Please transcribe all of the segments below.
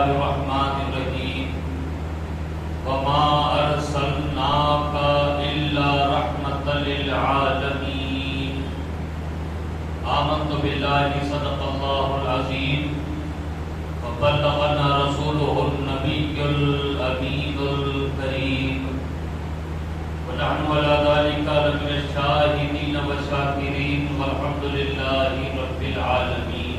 الرحمن الرحیم وما ارسلناک الا رحمۃ للعالمین آمنت باللہ صدق اللہ العظیم وبلغنا رسوله النبی الامین الکریم ونحن على ذلك لمن الشاهدين والشاكرين والحمد لله رب العالمين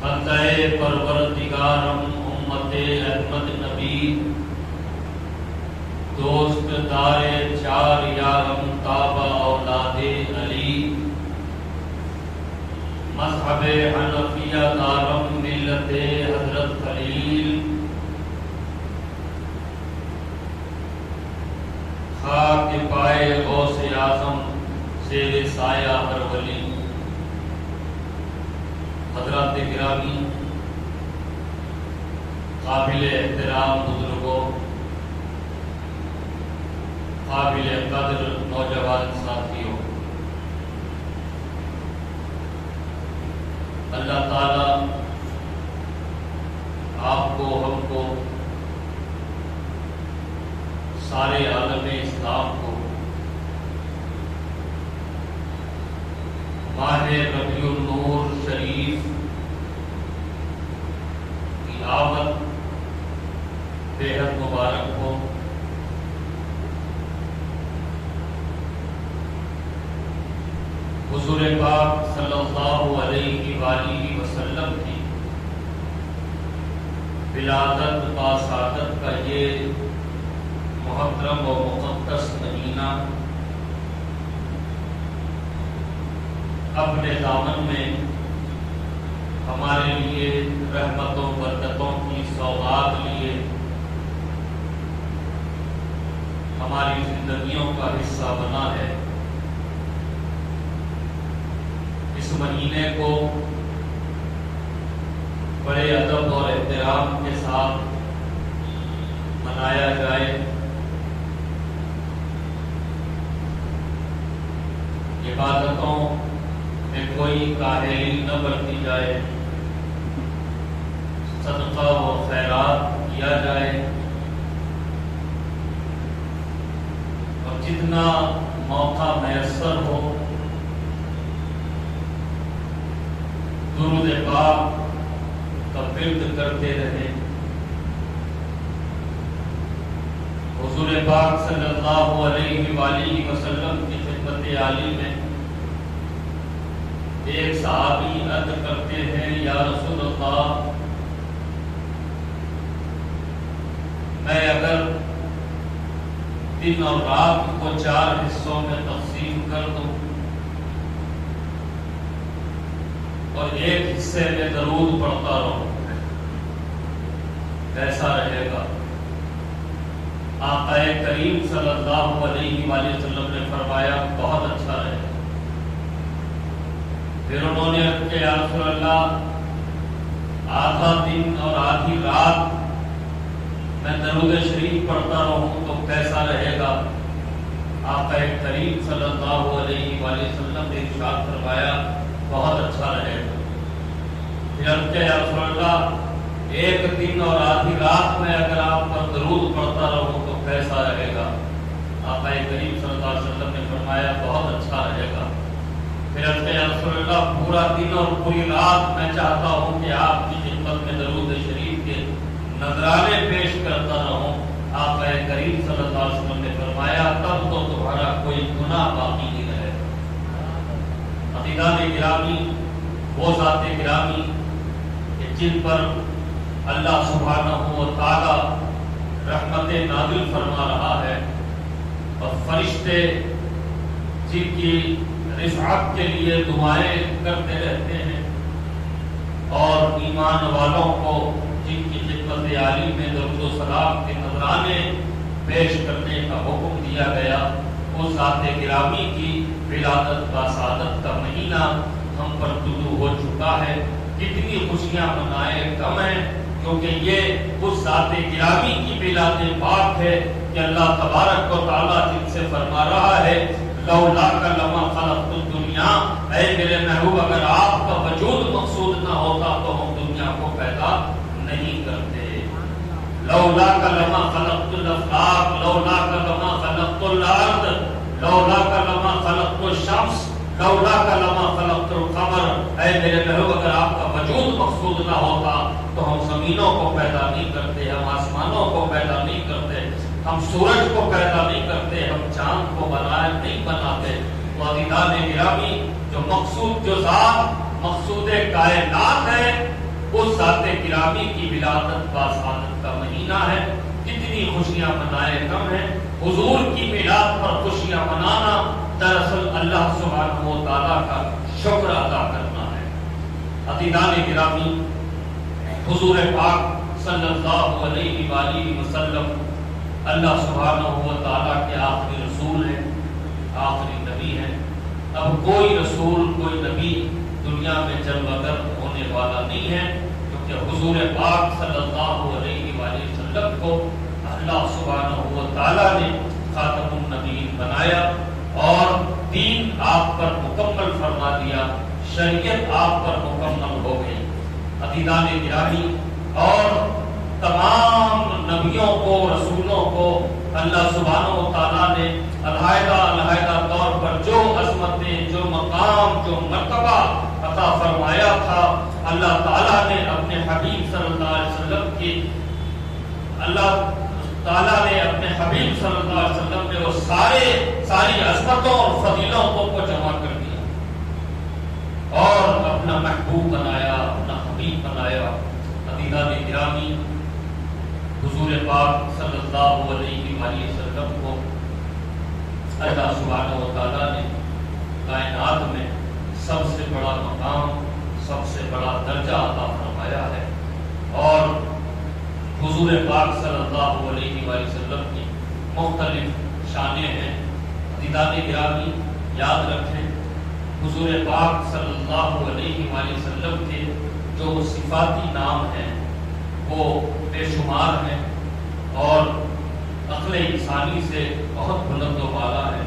بندے پروردگارم امت احمد نبی دوست دار چار یارم تابع اولاد علی مذہب حنفیہ دارم ملت حضرت خلیل خاک پائے غوث اعظم زیر سایہ ہر ولی حضرات گرامی قابل احترام بزرگوں قابل قدر نوجوان ساتھیوں، اللہ تعالی آپ کو ہم کو سارے عالم اسلام کو ماہ ربیع النور شریف کی آمد بے حد مبارک ہو۔ حضور پاک صلی اللہ علیہ وآلہ وسلم کی ولادت باسعادت کا یہ محترم و مقدس مہینہ اپنے دامن میں ہمارے لیے رحمتوں برکتوں کی سوغات لیے ہماری زندگیوں کا حصہ بنا ہے۔ اس مہینے کو بڑے ادب اور احترام کے ساتھ منایا جائے، عبادتوں میں کوئی کاہلی نہ برتی جائے، صدقہ و خیرات کیا جائے، اور جتنا موقع میسر ہو درود پاک کا ورد کرتے رہے۔ حضور پاک صلی اللہ علیہ وآلہ وسلم کی خدمت عالی میں ایک صحابی عرض کرتے ہیں، یا رسول اللہ، میں اگر دن اور رات کو 4 حصوں میں تقسیم کر دوں اور ایک حصے میں درود پڑھتا رہوں کیسا رہے گا؟ آقا کریم صلی اللہ علیہ وآلہ وسلم نے فرمایا بہت اچھا رہے گا۔ پھر انہوں نے عرض کیا، یا رسول اللہ، آدھا دن اور آدھی رات میں درود شریف پڑھتا رہوں تو کیسا رہے گا؟ آقا کریم صلی اللہ علیہ وآلہ وسلم نے ارشاد فرمایا بہت اچھا رہے گا۔ پھر عرض کیا، یا رسول اللہ، ایک دن اور آدھی رات میں اگر آپ پر درود پڑھتا رہوں تو کیسا رہے گا؟ آقا کریم صلی اللہ علیہ وسلم نے فرمایا بہت اچھا رہے گا۔ پھر عرض کیا، یا رسول اللہ، پورا دن اور پوری رات میں چاہتا ہوں کہ آپ کی خدمت میں درود شریف کے نذرانے پیش کرتا رہوں۔ آقا کریم صلی اللہ علیہ وسلم نے فرمایا تب تو تمہارا کوئی گناہ باقی نہیں رہے۔ عزیزان گرامی، وہ ذات گرامی کہ جن پر اللہ سبحانہ و تعالی رحمت نازل فرما رہا ہے اور فرشتے جن کی رفعت کے لیے دعائیں کرتے رہتے ہیں، اور ایمان والوں کو جن کی خدمت عالی میں درود و سلام کے نذرانے پیش کرنے کا حکم دیا گیا، اس ذات گرامی کی ولادت باسعادت کا مہینہ ہم پر طلوع ہو چکا ہے۔ کتنی خوشیاں منائے کم ہیں، کیونکہ یہ اس ذات گرامی کی میلاد پاک ہے کہ اللہ تبارک و تعالیٰ جن سے فرما رہا ہے، لولاک لما خلقت الدنیا، اے میرے محبوب، اگر آپ کا وجود مقصود نہ ہوتا تو ہم دنیا لولاک لما خلقت الافلاک لولاک لما خلقت الارض لولاک لما خلقت الشمس لولاک لما خلقت القمر. اے میرے محبوب اگر آپ کا وجود مقصود نہ ہوتا تو ہم زمینوں کو پیدا نہیں کرتے, ہم آسمانوں کو پیدا نہیں کرتے, ہم سورج کو پیدا نہیں کرتے, ہم چاند کو بنائے نہیں بناتے. تو عزیزان گرامی, جو مقصود جو ذات مقصود کائنات ہے اس ذات گرامی کی ولادت باسعادت کا مہینہ ہے. کتنی خوشیاں منائے کم ہیں. حضور کی میلاد پر خوشیاں منانا دراصل اللہ سبحانہ و تعالیٰ کا شکر ادا کرنا ہے. عزیزان گرامی, حضور پاک صلی اللہ علیہ وآلہ وسلم اللہ سبحانہ و تعالیٰ کے آخری رسول ہیں, آخری نبی ہیں. اب کوئی رسول کوئی نبی دنیا میں جلوہ گر ہونے والا نہیں ہے, کیونکہ حضور پاک صلی اللہ علیہ وآلہ وسلم کو اللہ سبحانہ و تعالیٰ نے خاتم النبیین بنایا اور دین آپ پر مکمل فرما دیا, شریعت آپ پر مکمل ہو گئی. عزیزان گرامی, اور تمام نبیوں کو رسولوں کو اللہ سبحانہ و تعالیٰ نے علیحدہ طور پر جو عظمتیں, جو مقام, جو مرتبہ عطا فرمایا تھا, اللہ تعالیٰ نے اپنے حبیب صلی اللہ علیہ وسلم کی اللہ تعالیٰ نے اپنے حبیب صلی اللہ علیہ وسلم میں وہ ساری عظمتوں اور فضیلتوں کو جمع کر دیا اور اپنا محبوب بنایا, اپنا حبیب بنایا. عزیزان گرامی, حضور پاک صلی اللہ علیہ وآلہ وسلم کو اللہ سبحانہ و تعالیٰ نے کائنات میں سب سے بڑا مقام, سب سے بڑا درجہ عطا فرمایا ہے. اور حضور پاک صلی اللہ علیہ وآلہ وسلم کی مختلف شانیں ہیں. عزیزان گرامی, یاد رکھیں حضور پاک صلی اللہ علیہ وآلہ وسلم کے جو صفاتی نام ہیں وہ بے شمار ہیں اور عقل انسانی سے بہت بلند و بالا ہے.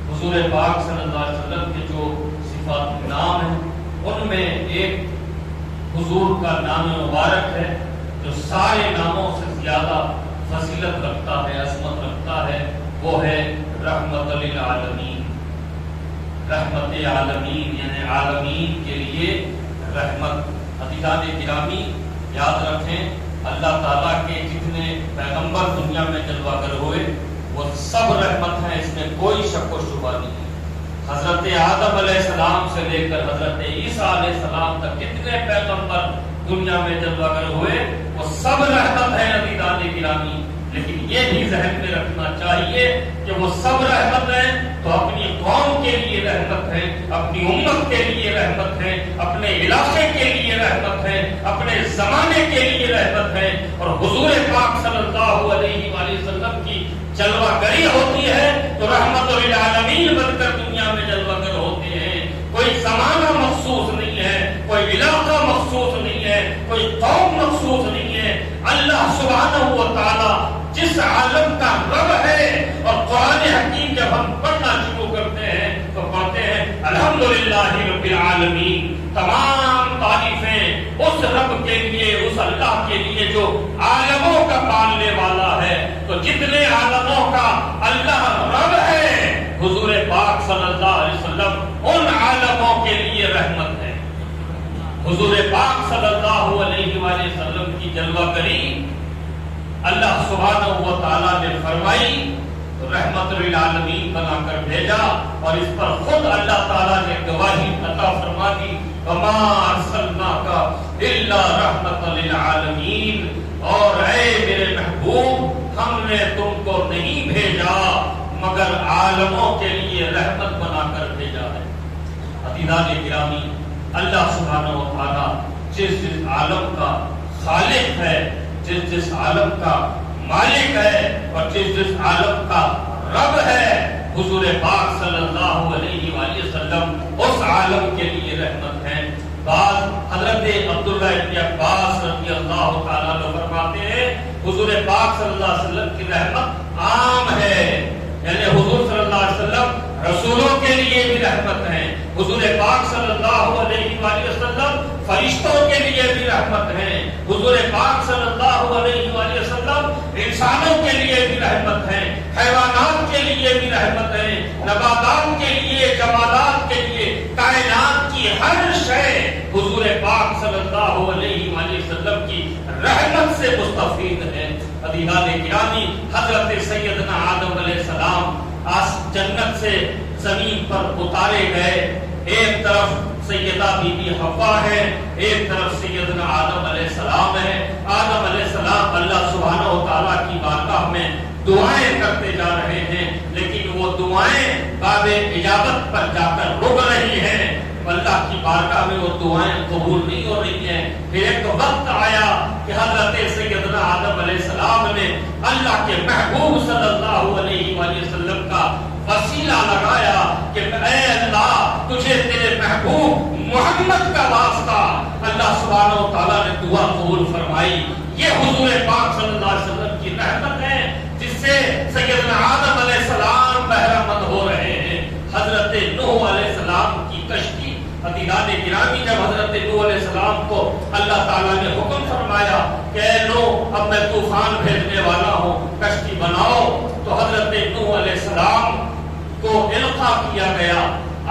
حضور پاک صلی اللہ علیہ وسلم کے جو صفاتی نام ہیں ان میں ایک حضور کا نام مبارک ہے جو سارے ناموں سے زیادہ فضیلت رکھتا ہے, عظمت رکھتا ہے, وہ ہے رحمت للعالمین. رحمت عالمین یعنی عالمین کے لیے رحمت. عزیزان گرامی, یاد رکھیں اللہ تعالیٰ کے جتنے پیغمبر دنیا میں جلوہ گر ہوئے وہ سب رحمت ہیں, اس میں کوئی شک و شبہ نہیں ہے. حضرت آدم علیہ السلام سے لے کر حضرت عیسیٰ علیہ السلام تک جتنے پیغمبر دنیا میں جلوہ گر ہوئے وہ سب رحمت ہیں. عزیزان گرامی, لیکن یہ بھی ذہن میں رکھنا چاہیے کہ وہ سب رحمت ہیں تو اپنی قوم کے لیے رحمت ہے, اپنی امت کے لیے رحمت ہے, اپنے علاقے کے لیے رحمت ہے, اپنے زمانے کے لیے رحمت ہے. اور حضور پاک صلی اللہ علیہ وآلہ وسلم کی جلوہ گری ہوتی ہے تو رحمت للعالمین بن کر دنیا میں جلوہ گر ہوتے ہیں. کوئی زمانہ مخصوص نہیں ہے, کوئی علاقہ مخصوص نہیں ہے, کوئی قوم مخصوص نہیں ہے. اللہ سبحانہ و تعالیٰ جس عالم کا رب ہے, اور قرآن حکیم جب ہم پڑھنا شروع کرتے ہیں تو پڑھتے ہیں الحمدللہ رب العالمین, تمام تعریفیں اس رب کے لیے, اس اللہ کے لیے جو عالموں کا پالنے والا ہے. تو جتنے عالموں کا اللہ رب ہے, حضور پاک صلی اللہ علیہ وسلم ان عالموں کے لیے رحمت ہے. حضور پاک صلی اللہ علیہ وآلہ وسلم کی جلوہ گری اللہ سبحانہ و تعالیٰ نے فرمائی تو رحمت للعالمین بنا کر بھیجا, اور اس پر خود اللہ تعالیٰ نے گواہی عطا فرما دی وما ارسلناک الا رحمت للعالمین. اور اے میرے محبوب, ہم نے تم کو نہیں بھیجا مگر عالموں کے لیے رحمت بنا کر بھیجا ہے. عزیزان گرامی, اللہ سبحانہ و تعالیٰ جس عالم کا خالق ہے, جس عالم کا مالک ہے, اور جس عالم کا رب ہے, حضور پاک صلی اللہ علیہ وآلہ وسلم اس عالم کے لیے رحمت ہے. بعض حضرت عبداللہ ابن عباس رضی اللہ تعالیٰ عنہ فرماتے ہیں حضور پاک صلی اللہ علیہ وسلم کی رحمت عام ہے, یعنی حضور صلی اللہ علیہ وسلم رسولوں کے لیے بھی رحمت ہے. حضور پاک صلی اللہ علیہ وآلہ وسلم فرشتوں کے لیے بھی رحمت ہیں، حضور پاک صلی اللہ علیہ وآلہ وسلم انسانوں کے لیے بھی رحمت ہیں، حیوانات کے لیے بھی رحمت ہے، نباتات کے لیے، جمادات کے لیے، کائنات کی ہر شے حضور پاک صلی اللہ علیہ وآلہ وسلم کی رحمت سے مستفید ہے۔ عزیزان گرامی، حضرت سیدنا آدم علیہ السلام جنت سے زمین پر اتارے گئے، ایک طرف سیدہ بی بی حوا ہے، ایک طرف سیدنا آدم علیہ السلام ہے۔ آدم علیہ السلام اللہ سبحانہ و تعالیٰ کی بارگاہ میں دعائیں کرتے جا رہے ہیں، لیکن وہ دعائیں باب اجابت پر جا کر رک رہی ہیں، اللہ کی بارگاہ میں وہ دعائیں قبول نہیں ہو رہی ہیں۔ پھر ایک وقت آیا کہ حضرت سیدنا آدم علیہ السلام نے اللہ کے محبوب صلی اللہ علیہ وآلہ وسلم کا وسیلہ لگایا کہ اے اللہ، تجھے تیرے محبوب محمد کا واسطہ، اللہ سبحانہ و تعالیٰ نے دعا قبول فرمائی۔ یہ حضور پاک صلی اللہ علیہ وسلم کی رحمت ہے جس سے سیدنا آدم علیہ السلام بہرمند ہو رہے ہیں۔ حضرت نوح علیہ السلام کی کشتی، عزیزان گرامی، جب حضرت نوح علیہ السلام کو اللہ تعالیٰ نے حکم فرمایا کہ اے نوح، اب میں طوفان بھیجنے والا ہوں، کشتی بناؤ، تو حضرت نوح علیہ السلام کو القا کیا گیا۔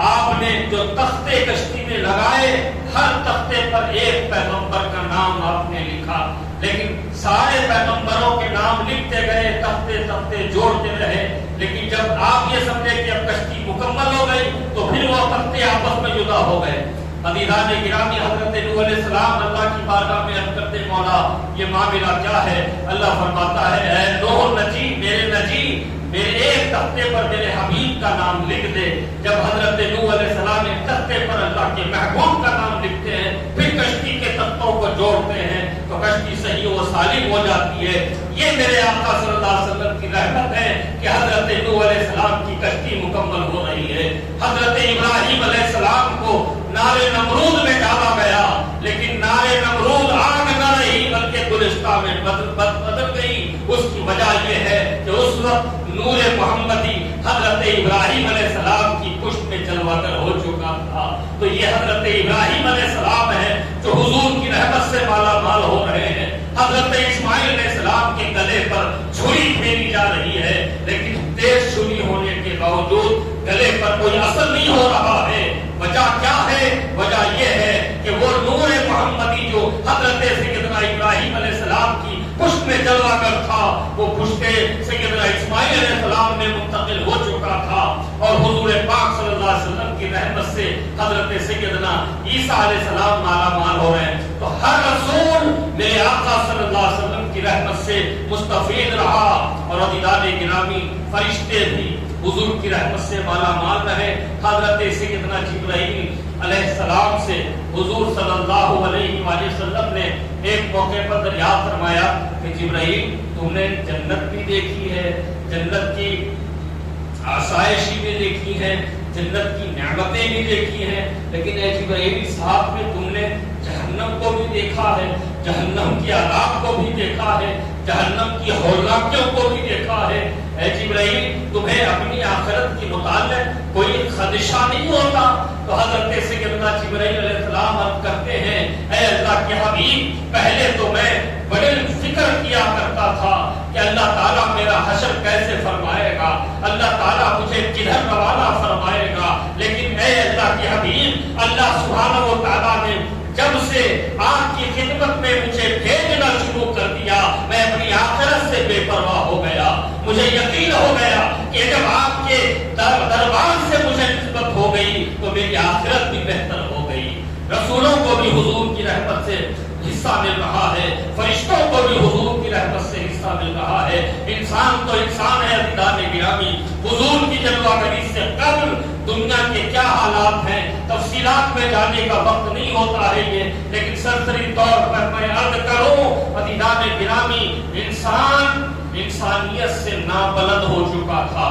آپ نے جو تختے کشتی میں لگائے، ہر تختے پر ایک پیغمبر کا نام آپ نے لکھا، لیکن سارے پیغمبروں کے نام لکھتے گئے، تختے تختے جوڑتے رہے، لیکن جب آپ یہ سمجھے کہ اب کشتی مکمل ہو گئی تو پھر وہ تختے آپس میں جدا ہو گئے۔ عزیزان گرامی، حضرت نوح علیہ السلام اللہ کی بارگاہ میں عرض کرتے، مولا یہ معاملہ کیا ہے؟ اللہ فرماتا ہے، اے نوح نجی، میرے ایک تختے پر میرے حبیب کا نام لکھ دے۔ جب حضرت نوح علیہ السلام ایک تختے پر اللہ کے محبوب کا نام لکھتے ہیں، پھر کشتی کے تختوں کو جوڑتے ہیں تو کشتی صحیح و سالم ہو جاتی ہے۔ یہ میرے آقا صلی اللہ علیہ وسلم کی رحمت ہے کہ حضرت نوح علیہ السلام کی کشتی مکمل ہو رہی ہے۔ حضرت ابراہیم علیہ السلام کو نار نمرود میں ڈالا گیا، لیکن نار نمرود آگ نہ رہی بلکہ گلستہ میں بدل گئی۔ اس کی وجہ یہ ہے کہ اس وقت نور محمدی حضرت ابراہیم علیہ السلام کی پشت میں جلوہ گر ہو چکا تھا۔ تو یہ حضرت ابراہیم علیہ السلام ہے جو حضور کی رحمت سے مالا مال ہو رہے ہیں۔ حضرت اسماعیل علیہ السلام کے گلے پر چھری پھیری جا رہی ہے، لیکن تیز چھری ہونے کے باوجود گلے پر کوئی اثر نہیں ہو رہا ہے۔ وجہ کیا ہے؟ وجہ یہ ہے کہ وہ نور محمدی جو حضرت سیدنا ابراہیم علیہ السلام کی پشت میں جلوہ گر تھا، وہ پشت سیدنا اسماعیل علیہ السلام میں منتقل ہو چکا تھا، اور حضور پاک صلی اللہ علیہ وسلم کی رحمت سے حضرت سیدنا عیسیٰ علیہ السلام مالا مال ہو رہے ہیں۔ تو ہر رسول میرے آقا صلی اللہ علیہ وسلم کی رحمت سے مستفید رہا، اور عزیزان گرامی، فرشتے بھی حضور کی رحمت سے مالا مال رہے۔ حضرت سیدنا جبرائیل علیہ السلام سے حضور صلی اللہ علیہ وآلہ وسلم نے ایک موقع پر دریافت فرمایا کہ جبرائیل، تم نے جنت بھی دیکھی ہے، جنت کی آسائشی بھی دیکھی ہے، جنت کی نعمتیں بھی دیکھی ہیں، لیکن اے جبرائیل ساتھ میں تم نے جہنم کو بھی دیکھا ہے، جہنم کی عذاب کو بھی دیکھا ہے، جہنم کی ہولناکیوں کو بھی دیکھا ہے۔ اے جبرائیل، تمہیں اپنی آخرت کی متعلق کوئی خدشہ نہیں ہوتا؟ تو حضرت سیدنا جبرائیل علیہ السلام عرض کرتے ہیں، اے اللہ کے حبیب، پہلے تو میں بڑے فکر کیا کرتا تھا کہ اللہ تعالیٰ میرا حشر کیسے فرمائے گا، اللہ تعالیٰ مجھے کدھر روانہ فرمائے گا، لیکن اے اللہ کے حبیب، اللہ سبحانہ و تعالیٰ نے جب سے آپ کی خدمت میں مجھے بھیجنا شروع کر دیا، میں اپنی آخرت سے بے پرواہ ہو گیا۔ مجھے یقین ہو گیا کہ جب آپ کے دربار سے مجھے نسبت ہو گئی تو میری آخرت بھی بہتر ہو گئی۔ رسولوں کو بھی حضور کی رحمت سے حصہ مل رہا ہے، فرشتوں کو بھی حضور کی رحمت سے حصہ مل رہا ہے۔ انسان تو انسان ہے عزیزان گرامی، حضور کی جلوہ گری سے قبل دنیا کے کیا حالات ہیں تفصیلات میں جانے کا وقت نہیں ہوتا ہے یہ، لیکن سرسری طور پر میں عرض کروں عزیزان گرامی، انسانیت سے نابلد ہو چکا تھا۔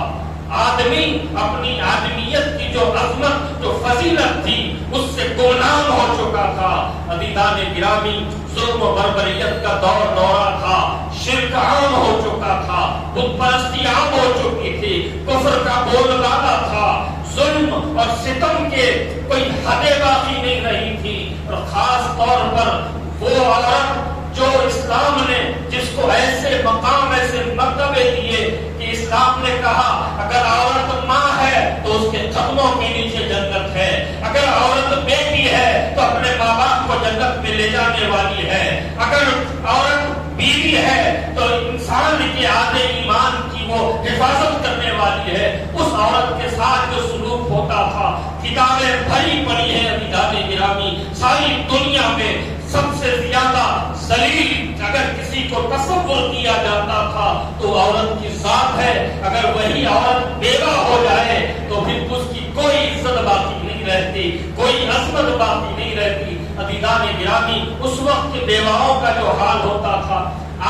آدمی اپنی آدمیت کی جو عظمت، جو فضیلت تھی، اس سے گمنام ہو چکا تھا۔ عزیزان گرامی، ظلم و بربریت کا دورہ تھا، شرک عام ہو چکا تھا، بت پرستی عام ہو چکی تھی، کفر کا بول بالا تھا، ظلم اور ستم کے کوئی حدیں باقی نہیں رہی تھی، اور خاص طور پر وہ عورت جو اسلام نے جس کو ایسے مقام ایسے مرتبے دیے کہ اسلام نے کہا اگر عورت ماں ہے تو اس کے قدموں کے نیچے جنت ہے، اگر عورت بیٹی ہے تو اپنے ماں باپ کو جنت میں لے جانے والی ہے، اگر عورت بیوی ہے تو انسان کے آدھے ایمان کی وہ حفاظت کرنے والی ہے۔ اس عورت کے ساتھ جو سلوک ہوتا تھا، کتابیں بھری پڑی ہیں عزیزان گرامی، ساری دنیا میں سب سے زیادہ ذلیل اگر کسی کو تصور کیا جاتا تھا تو عورت کی ذات ہے۔ اگر وہی عورت بیوہ ہو جائے تو پھر اس کی کوئی عزت باقی نہیں رہتی، کوئی عظمت باقی نہیں رہتی۔ عزیزان گرامی، اس وقت کے بیواؤں کا جو حال ہوتا تھا،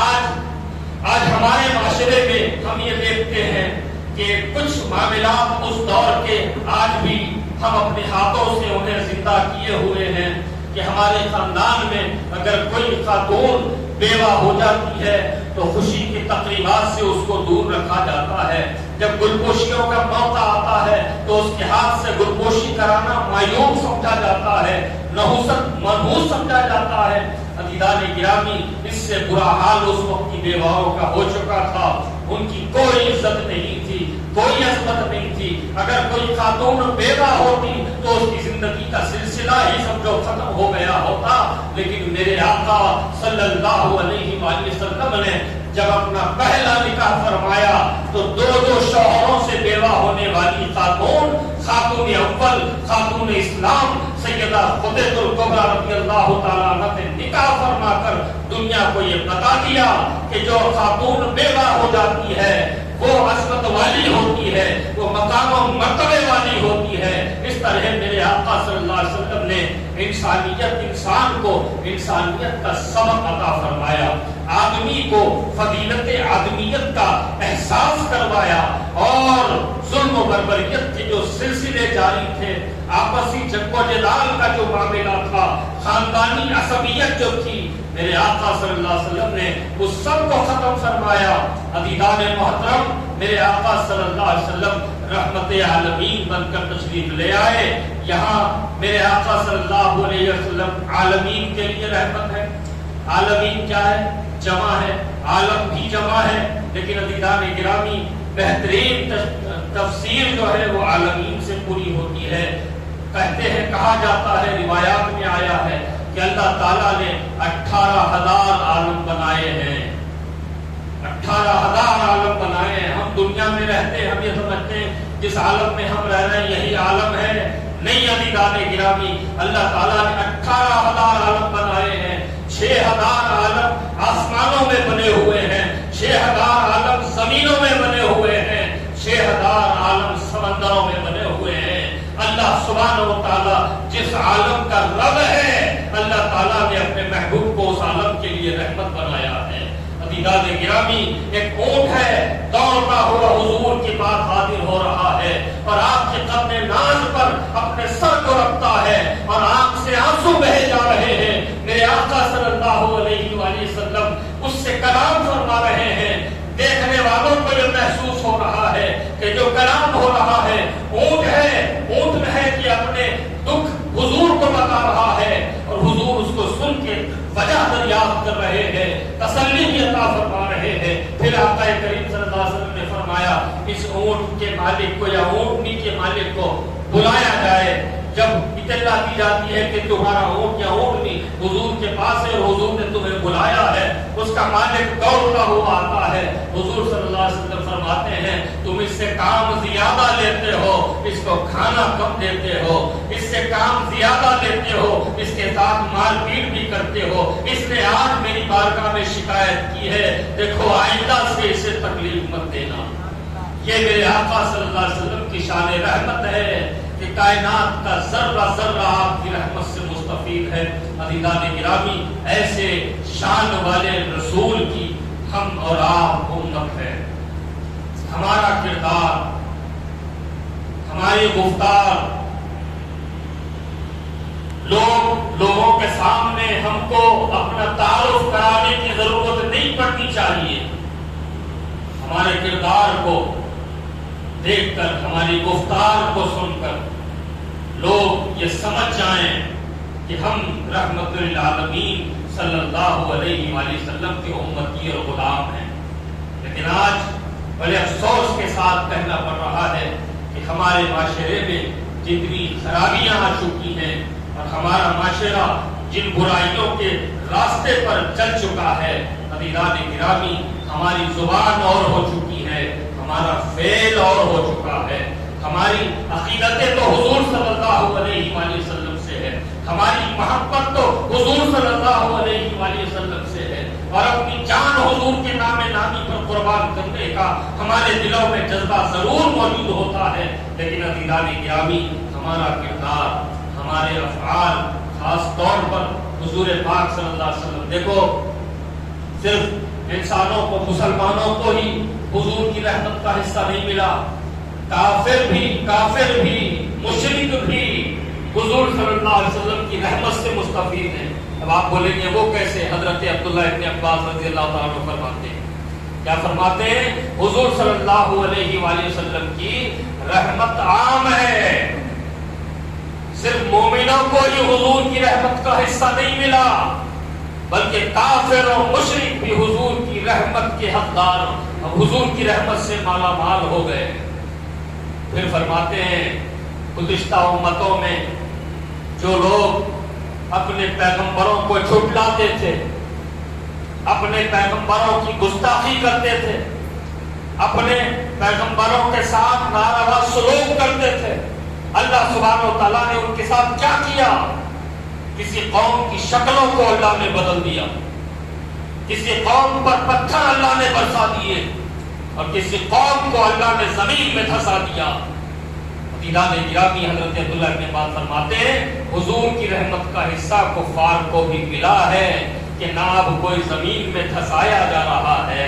آج ہمارے معاشرے میں ہم یہ دیکھتے ہیں کہ کچھ معاملات اس دور کے آج بھی ہم اپنے ہاتھوں سے انہیں زندہ کیے ہوئے ہیں کہ ہمارے خاندان میں اگر کوئی خاتون بیوہ ہو جاتی ہے تو خوشی کی تقریبات سے اس کو دور رکھا جاتا ہے۔ جب گلپوشیوں کا موقع آتا ہے تو اس کے ہاتھ سے گلپوشی کرانا معیوب سمجھا جاتا ہے، نحوست منحوس سمجھا جاتا ہے۔ عزیزان گرامی، اس سے برا حال اس وقت کی بیواؤں کا ہو چکا تھا۔ ان کی کوئی عزت نہیں تھی، کوئی عظمت نہیں تھی۔ اگر کوئی خاتون بیوہ ہوتی تو اس کی زندگی کا سلسلہ ہی سمجھو ختم ہو گیا ہوتا۔ لیکن میرے آقا صلی اللہ علیہ وآلہ وسلم نے جب اپنا پہلا نکاح فرمایا تو دو شوہروں سے بیوہ ہونے والی خاتون اول خاتون اسلام سیدہ خدیجہ الکبریٰ رضی اللہ تعالیٰ عنہ سے نکاح فرما کر دنیا کو یہ بتا دیا کہ جو خاتون بیوہ ہو جاتی ہے وہ عصمت والی ہوتی ہے، وہ مقام و مرتبے والی ہوتی ہے۔ اس طرح میرے آقا صلی اللہ علیہ وسلم نے انسان کو انسانیت کا سبق عطا فرمایا، آدمی کو فضیلت آدمیت کا احساس کروایا، اور ظلم و بربریت کے جو سلسلے جاری تھے، آپسی جنگ و جدال کا جو معاملہ تھا، خاندانی عصبیت جو تھی، میرے آقا صلی اللہ علیہ وسلم نے اس سب کو ختم فرمایا۔ عزیزان محترم، میرے آقا صلی اللہ علیہ وسلم رحمت عالمین بن کر تشریف لے آئے۔ یہاں میرے آقا صلی اللہ علیہ وسلم عالمین کے لیے رحمت ہے۔ عالمین کیا ہے؟ جمع ہے، عالم بھی جمع ہے، لیکن عزیزان گرامی بہترین تفسیر جو ہے وہ عالمین سے پوری ہوتی ہے۔ کہتے ہیں، کہا جاتا ہے، روایات میں آیا ہے کہ اللہ تعالیٰ نے 18,000 عالم بنائے ہیں، 18,000 عالم بنائے ہیں۔ ہم دنیا میں رہتے ہیں، ہم یہ سمجھتے ہیں جس عالم میں ہم رہ رہے ہیں یہی عالم ہے۔ نہیں عزیزان گرامی، اللہ تعالیٰ نے 18,000 عالم بنائے ہیں۔ 6,000 عالم آسمانوں میں بنے ہوئے ہیں، 6,000 عالم زمینوں میں بنے ہوئے ہیں، 6,000 عالم سمندروں میں بنے ہوئے ہیں۔ اللہ سبحانہ و تعالیٰ جس عالم کا رب ہے، اللہ تعالیٰ نے اپنے محبوب کو اس عالم کے لیے رحمت بنایا ہے۔ عزیزان گرامی، ایک اونٹ ہے، دوڑتا ہوا حضور کے پاس حاضر ہو رہا ہے اور آپ کے قدم ناز پر اپنے سر کو رکھتا ہے اور آنکھ سے آنسو بہے جا رہے ہیں۔ میرے آقا صلی اللہ علیہ وآلہ وسلم اس سے کلام فرما رہے ہیں۔ دیکھنے والوں کو یہ محسوس ہو رہا ہے کہ جو کلام ہو رہا ہے اونٹ ہے، اونٹ میں ہے کہ اپنے دکھ حضور کو بتا رہا ہے، اور حضور اس کو سن کے وجہ دریافت کر رہے ہیں، تسلی بھی عطا فرما رہے ہیں۔ پھر آقا کریم صلی اللہ علیہ وسلم نے فرمایا اس اونٹ کے مالک کو یا اونٹنی کے مالک کو بلایا جائے۔ جب اطلاع دی جاتی ہے کہ تمہارا اونٹ یا اونٹنی حضور کے پاس ہے اور حضور نے تمہیں بلایا ہے، اس کا مالک دوڑتا ہوا آتا ہے۔ حضور صلی اللہ علیہ وسلم فرماتے ہیں تم اس سے کام زیادہ لیتے ہو، اس کو کھانا کم دیتے ہو، اس سے کام زیادہ لیتے ہو، اس کے ساتھ مار پیٹ بھی کرتے ہو، اس نے آج میری بارگاہ میں شکایت کی ہے، دیکھو آئندہ سے اسے تکلیف مت دینا۔ یہ میرے آقا صلی اللہ علیہ وسلم کی شان رحمت ہے کہ کائنات کا ذرہ ذرہ آپ کی رحمت سے مستفید ہے۔ عزیزان گرامی، ایسے شان والے رسول کی ہم اور آپ امت ہے۔ ہمارا کردار، ہماری گفتار لوگوں کے سامنے ہم کو اپنا تعارف کرانے کی ضرورت نہیں پڑنی چاہیے۔ ہمارے کردار کو دیکھ کر، ہماری گفتار کو سن کر لوگ یہ سمجھ جائیں کہ ہم رحمت للعالمین صلی اللہ علیہ وآلہ وسلم کے امتی اور غلام ہیں، لیکن آج بڑے افسوس کے ساتھ کہنا پڑ رہا ہے کہ ہمارے معاشرے میں جتنی خرابیاں آ چکی ہیں اور ہمارا معاشرہ جن برائیوں کے راستے پر چل چکا ہے، عزیزان گرامی، ہماری زبان اور ہو چکی ہے، ہمارا فعل اور ہو چکا ہے، ہماری عقیدتیں تو حضور صلی اللہ علیہ وآلہ وسلم سے ہے، ہماری محبت تو حضور صلی اللہ علیہ وآلہ وسلم سے ہے، اور اپنی جان حضور کے نام نامی پر قربان کرنے کا ہمارے دلوں میں جذبہ ضرور موجود ہوتا ہے، لیکن عزیزان گرامی، ہمارا کردار، ہمارے افعال، خاص طور پر حضور پاک صلی اللہ علیہ وسلم، دیکھو صرف انسانوں کو، مسلمانوں کو ہی حضور کی رحمت کا حصہ نہیں ملا، کافر بھی مشرک بھی حضور صلی اللہ علیہ وسلم کی رحمت سے مستفید ہیں۔ اب آپ بولیں گے وہ کیسے؟ حضرت عبداللہ ابن عباس رضی اللہ تعالیٰ عنہ فرماتے ہیں، کیا فرماتے ہیں؟ حضور صلی اللہ علیہ وآلہ وسلم کی رحمت عام ہے، صرف مومنوں کو ہی حضور کی رحمت کا حصہ نہیں ملا، بلکہ کافر اور مشرک بھی حضور کی رحمت کے حقدار، حضور کی رحمت سے مالا مال ہو گئے۔ پھر فرماتے ہیں گزشتہ امتوں میں جو لوگ اپنے پیغمبروں کو جھٹلاتے تھے، اپنے پیغمبروں کی گستاخی کرتے تھے، اپنے پیغمبروں کے ساتھ ناروا سلوک کرتے تھے، اللہ سبحانہ و تعالیٰ نے ان کے ساتھ کیا کیا؟ کسی قوم کی شکلوں کو اللہ نے بدل دیا، کسی قوم پر پتھر اللہ نے برسا دیے، اور کسی قوم کو اللہ نے زمین میں دھسا دیا۔ عزیزان گرامی، حضرت عبداللہ ابن عباس فرماتے ہیں حضور کی رحمت کا حصہ کفار کو بھی ملا ہے کہ نہ اب کوئی زمین میں دھسایا جا رہا ہے،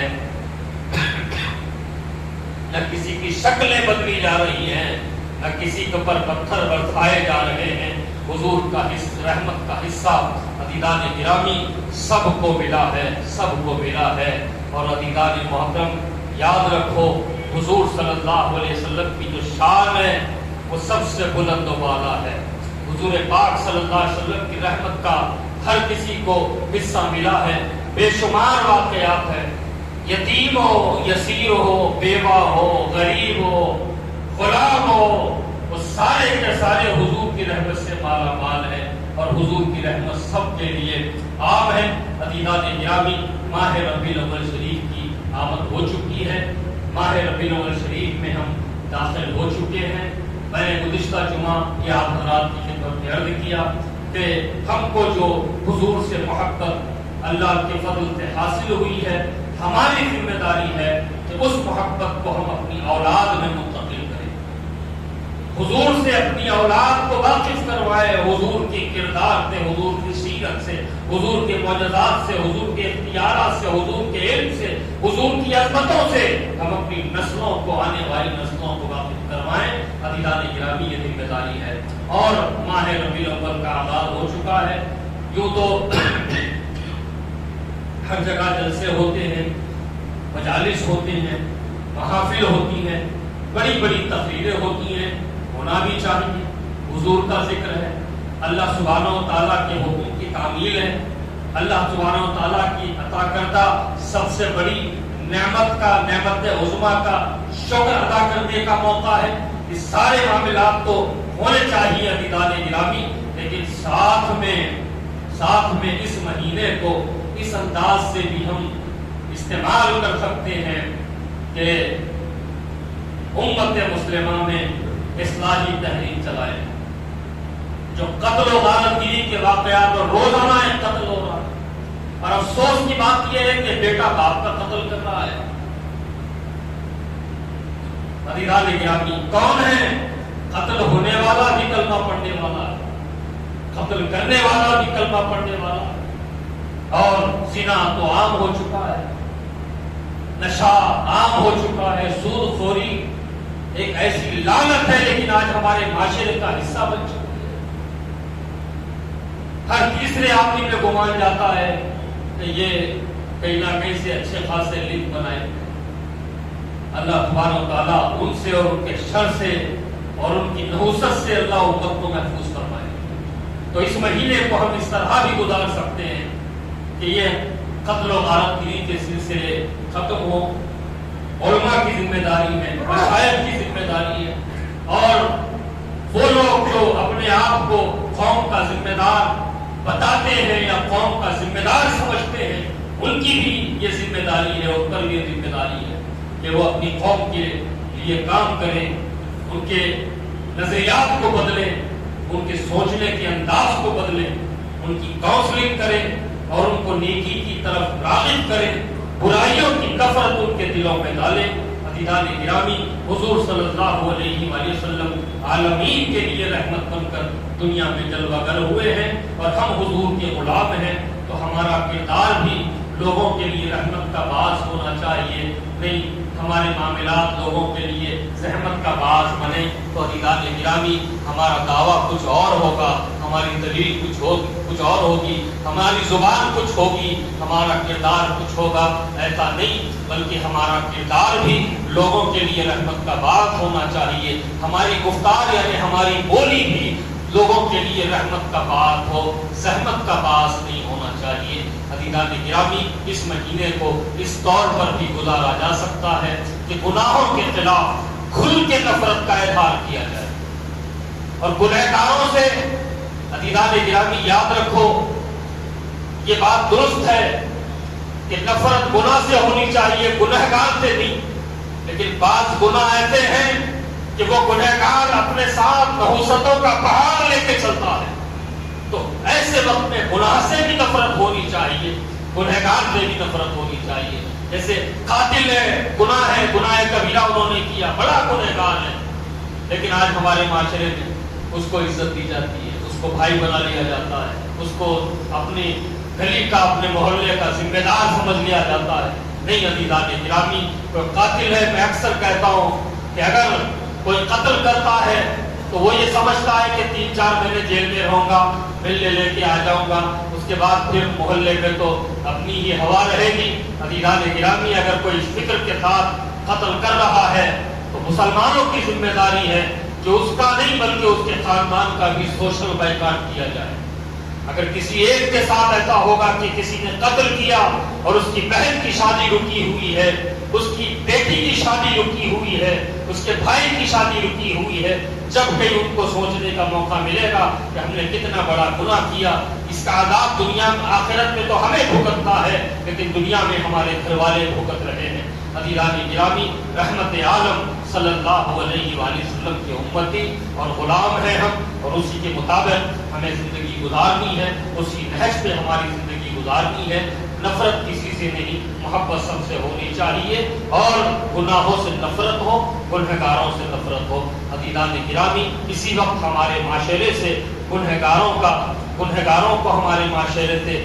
نہ کسی کی شکلیں بدلی جا رہی ہیں، نہ کسی کے پر پتھر برسائے جا رہے ہیں۔ حضور کا رحمت کا حصہ عزیزان گرامی سب کو ملا ہے، سب کو ملا ہے۔ اور عزیزان محترم، یاد رکھو حضور صلی اللہ علیہ وسلم کی جو شان ہے وہ سب سے بلند و بالا ہے۔ حضور پاک صلی اللہ علیہ وسلم کی رحمت کا ہر کسی کو حصہ ملا ہے، بے شمار واقعات ہیں، یتیم ہو، یسیر ہو، بیوہ ہو، غریب ہو، غلام ہو، وہ سارے کے سارے حضور کی رحمت سے مالا مال ہے، اور حضور کی رحمت سب کے لیے عام ہے۔ عزیزان گرامی، ماہ ربیع الاول شریف کی آمد ہو چکی ہے، ماہ ربیع الاول شریف میں ہم داخل ہو چکے ہیں۔ میں نے گزشتہ جمعہ یہ آپ حضرات کی خدمت میں عرض کیا کہ ہم کو جو حضور سے محبت اللہ کے فضل سے حاصل ہوئی ہے، ہماری ذمہ داری ہے کہ اس محبت کو ہم اپنی اولاد میں منتقل کریں، حضور سے اپنی اولاد کو واقف کروائے، حضور کے کردار سے، حضور کی سیرت سے، حضور کے معجزات سے، حضور کے اختیارات سے، حضور کے علم سے، حضور کی عظمتوں سے ہم اپنی نسلوں کو، آنے والی نسلوں کو واقف کروائیں۔ عزیزان گرامی، یہ ذمہ داری ہے۔ اور ماہ ربیع الاول کا آغاز ہو چکا ہے۔ یوں تو ہر جگہ جلسے ہوتے ہیں، مجالس ہوتے ہیں، محافل ہوتی ہیں، بڑی بڑی تقریریں ہوتی ہیں، ہونا بھی چاہیے، حضور کا ذکر ہے، اللہ سبحانہ و تعالیٰ کے حکم کی تعمیل ہے، اللہ سبحانہ و تعالیٰ کی عطا کردہ سب سے بڑی نعمت عظمیٰ کا شکر ادا کرنے کا موقع ہے۔ اس سارے معاملات تو ہونے چاہیے عزیزان گرامی، لیکن ساتھ میں اس مہینے کو اس انداز سے بھی ہم استعمال کر سکتے ہیں کہ امت مسلمہ میں اصلاحی تحریک چلائیں۔ جو قتل و غارت گیری کے واقعات اور روزانہ قتل ہو رہا ہے، اور افسوس کی بات یہ ہے کہ بیٹا باپ کا قتل کر رہا ہے۔ عزیزان گرامی، کون ہے قتل ہونے والا بھی کلمہ پڑھنے والا ہے، قتل کرنے والا بھی کلمہ پڑھنے والا ہے، اور زنا تو عام ہو چکا ہے، نشہ عام ہو چکا ہے، سود خوری ایک ایسی لعنت ہے لیکن آج ہمارے معاشرے کا حصہ بن چکا ہے۔ ہر تیسرے آدمی میں گمان جاتا ہے کہ یہ کہیں نہ کہیں سے اچھے خاصے لنک بنائے۔ اللہ سبحانہ و تعالیٰ ان سے اور ان کے شر سے اور ان کی نحوست سے اللہ امت کو محفوظ فرمائے۔ تو اس مہینے کو ہم اس طرح بھی گزار سکتے ہیں کہ یہ قتل و غارت گیری کے سلسلے ختم ہو، علماء کی ذمہ داری ہے، مشائخ کی ذمہ داری ہے، اور وہ لوگ جو اپنے آپ کو قوم کا ذمہ دار بتاتے ہیں یا قوم کا ذمہ دار سمجھتے ہیں، ان کی بھی یہ ذمہ داری ہے، ان پر یہ ذمہ داری ہے کہ وہ اپنی قوم کے لیے کام کریں، ان کے نظریات کو بدلیں، ان کے سوچنے کے انداز کو بدلیں، ان کی کاؤنسلنگ کریں اور ان کو نیکی کی طرف راغب کریں، برائیوں کی نفرت ان کے دلوں میں ڈالیں۔ عزیزان گرامی، حضور صلی اللہ علیہ وآلہ وسلم عالمین کے لیے رحمت بن کر دنیا میں جلوہ گر ہوئے ہیں اور ہم حضور کے غلام ہیں، تو ہمارا کردار بھی لوگوں کے لیے رحمت کا باعث ہونا چاہیے، نہیں ہمارے معاملات لوگوں کے لیے زحمت کا باعث بنے تو عزیزان گرامی ہمارا دعویٰ کچھ اور ہوگا، ہماری دلیل کچھ اور ہوگی، ہماری زبان کچھ ہوگی، ہمارا کردار کچھ ہوگا۔ ایسا نہیں، بلکہ ہمارا کردار بھی لوگوں کے لیے رحمت کا باعث ہونا چاہیے، ہماری گفتار یعنی ہماری بولی بھی لوگوں کے لیے رحمت کا باعث ہو، زحمت کا باعث نہیں ہونا چاہیے۔ عزیزان گرامی، اس مہینے کو اس طور پر بھی گزارا جا سکتا ہے کہ گناہوں کے خلاف کھل کے نفرت کا اظہار کیا جائے، اور گنہگاروں سے عزیزان گرامی یاد رکھو، یہ بات درست ہے کہ نفرت گناہ سے ہونی چاہیے، گنہگار سے نہیں، لیکن بعض گناہ ایسے ہیں کہ وہ گنہگار اپنے ساتھ نحوستوں کا پہاڑ لے کے چلتا ہے، تو ایسے وقت میں گناہ سے بھی نفرت ہونی چاہیے، گنہگار سے بھی نفرت ہونی چاہیے۔ جیسے قاتل ہے، گناہ کبیرہ انہوں نے کیا، بڑا گنہگار ہے، لیکن آج ہمارے معاشرے میں اس کو عزت دی جاتی ہے، اس کو بھائی بنا لیا جاتا ہے، اس کو اپنی گلی کا، اپنے محلے کا ذمہ دار سمجھ لیا جاتا ہے۔ نہیں عزیزان گرامی، کوئی قاتل ہے، میں اکثر کہتا ہوں کہ اگر کوئی قتل کرتا ہے تو وہ یہ سمجھتا ہے کہ 3-4 مہینے جیل میں رہوں گا، ملنے لے کے آ جاؤں گا، اس کے بعد پھر محلے میں تو اپنی ہی ہوا رہے گی۔ عزیزان گرامی، اگر کوئی فکر کے ساتھ قتل کر رہا ہے تو مسلمانوں کی ذمہ داری ہے کہ اس کا نہیں بلکہ اس کے خاندان کا بھی سوشل بائیکاٹ کیا جائے۔ اگر کسی ایک کے ساتھ ایسا ہوگا کہ کسی نے قتل کیا اور اس کی بہن کی شادی رکی ہوئی ہے، اس کی بیٹی کی شادی رکی ہوئی ہے، اس کے بھائی کی شادی رکی ہوئی ہے، جب کہیں ان کو سوچنے کا موقع ملے گا کہ ہم نے کتنا بڑا گناہ کیا، اس کا عذاب دنیا میں، آخرت میں تو ہمیں بھگتنا ہے، لیکن دنیا میں ہمارے گھر والے بھگت رہے ہیں۔ عزیزان گرامی، رحمت عالم صلی اللہ علیہ وآلہ وسلم کے امتی اور غلام ہیں ہم، اور اسی کے مطابق ہمیں زندگی گزارنی ہے، اسی نہج پہ ہماری زندگی گزارنی ہے۔ نفرت کسی سے نہیں، محبت سب سے ہونی چاہیے، اور گناہوں سے نفرت ہو، گنہگاروں سے نفرت ہو۔ عزیزان گرامی، اسی وقت ہمارے معاشرے سے گنہگاروں کو ہمارے معاشرے سے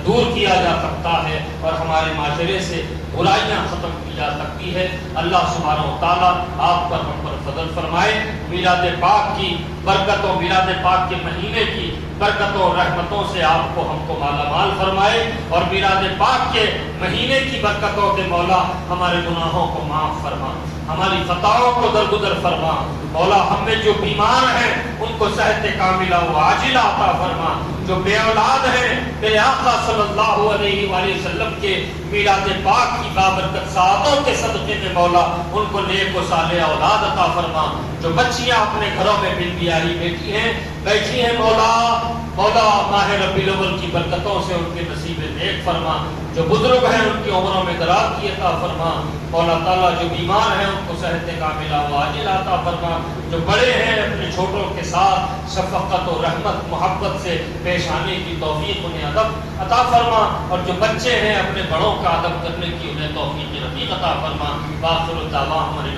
دور کیا جا سکتا ہے، اور ہمارے معاشرے سے برائیاں ختم کی جا سکتی ہے۔ اللہ سبحانہ و تعالیٰ آپ پر ہم پر فضل فرمائے، میلاد پاک کی برکتوں، میلاد پاک کے مہینے کی برکتوں اور رحمتوں سے آپ کو ہم کو مالا مال فرمائے، اور میلاد پاک کے مہینے کی برکتوں سے مولا ہمارے گناہوں کو معاف فرما، ہماری خطاؤں کو درگزر فرما۔ مولا ہم میں جو بیمار ہیں ان کو صحت کاملہ و عاجلہ عطا فرما، جو بے اولاد ہیں تیرے آقا صلی اللہ علیہ وآلہ وسلم کے میلاد پاک کی بابرکت سعادتوں کے صدقے میں مولا ان کو نیک و صالح اولاد عطا فرما۔ جو بچیاں اپنے گھروں میں بن بیاری بیٹھی ہیں مولا ماہ ربیع الاول کی برکتوں سے ان کے نصیب نیک فرما۔ جو بزرگ ہیں ان کی عمروں میں دراز کی عطا فرما۔ مولا تعالیٰ جو بیمار ہیں ان کو صحت کاملہ و عاجلہ عطا فرما۔ جو بڑے ہیں اپنے چھوٹوں کے ساتھ شفقت و رحمت محبت سے پیش آنے کی توفیق انہیں ادب عطا فرما، اور جو بچے ہیں اپنے بڑوں کا ادب کرنے کی انہیں توفیق رفیق عطا فرما۔ باخر الدعواہ ہمارے